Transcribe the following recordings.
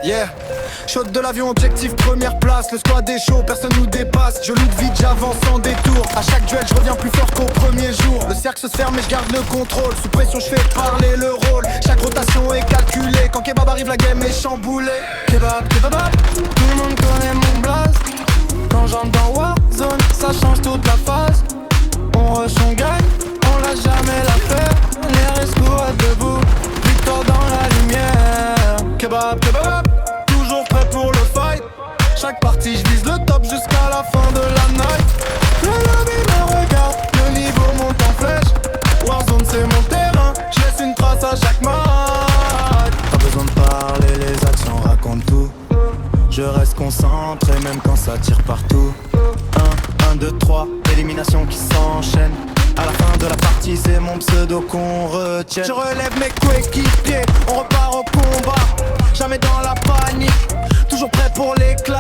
Yeah. Shot de l'avion, objectif première place. Le squad est chaud, personne nous dépasse. Je loot vite, j'avance sans détour. À chaque duel, je reviens plus fort qu'au premier jour. Le cercle se ferme et je garde le contrôle. Sous pression, je fais parler le rôle. Chaque rotation est calculée. Quand kebab arrive, la game est chamboulée. Kebab, kebab, tout le monde connaît mon blaze. Quand j'entre dans Warzone, ça change toute la phase. On rush, on gagne, on lâche jamais l'affaire. Les escouades debout, victoire dans la lumière. Kebab, kebab, toujours prêt pour le fight. Chaque partie, je vise le top jusqu'à la fin de la night. Le lobby me regarde, le niveau monte en flèche. Warzone c'est mon terrain, je laisse une trace à chaque match. Pas besoin de parler, les actions racontent tout. Je reste concentré même quand ça tire partout. 1, 2, 3, élimination qui s'enchaîne. À la fin de la partie, c'est mon pseudo qu'on retient. Je relève mes coéquipiers, on repart au combat. Jamais dans la panique, toujours prêt pour l'éclat.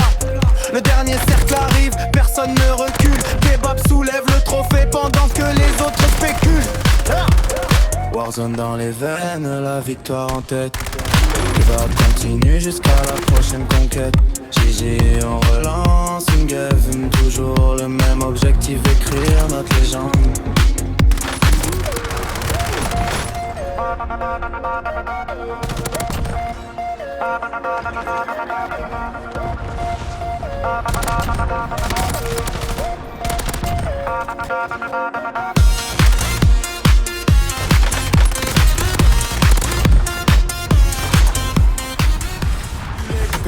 Le dernier cercle arrive, personne ne recule. Kebab soulève le trophée pendant que les autres spéculent. Warzone dans les veines, la victoire en tête. Kebab continue jusqu'à la prochaine conquête. GG, on relance une game. Toujours le même objectif, écrire notre légende.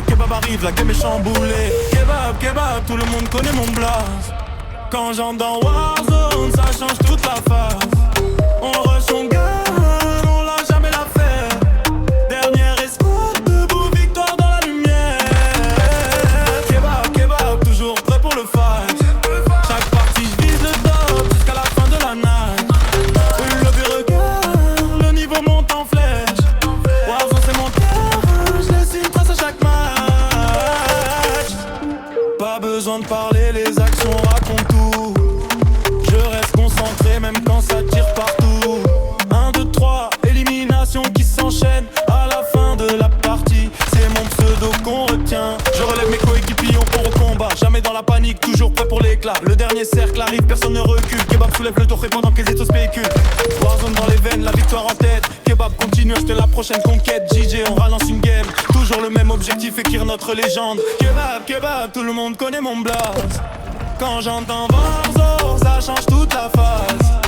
Kebab arrive, la game est chamboulée. Kebab, kebab, tout le monde connaît mon blaze. Quand j'entre dans Warzone, ça change toute la phase. On rush, on gagne, on lâche jamais l'affaire. Dernière escouade, debout, victoire dans la lumière. Kebab, kebab, toujours prêt pour le fight. Chaque partie, je vise le top jusqu'à la fin de la night. Le but regarde, le niveau monte en flèche. Warzone c'est mon terrain, je laisse une trace à chaque match. Pas besoin de parler, les actions racontent tout. Je reste concentré même quand ça tire partout. 1, 2, 3, élimination qui s'enchaîne. À la fin de la partie, c'est mon pseudo qu'on retient. Je relève mes coéquipiers, on court au combat. Jamais dans la panique, toujours prêt pour l'éclat. Le dernier cercle arrive, personne ne recule. Kebab soulève le trophée pendant que les autres spéculent. Warzone dans les veines, la victoire en tête. Kebab continue, acheter la prochaine conquête. JJ, on relance une game. Toujours le même objectif, écrire notre légende. Kebab, kebab, tout le monde connaît mon blaze. Quand j'entends Warzone, ça change toute la phase.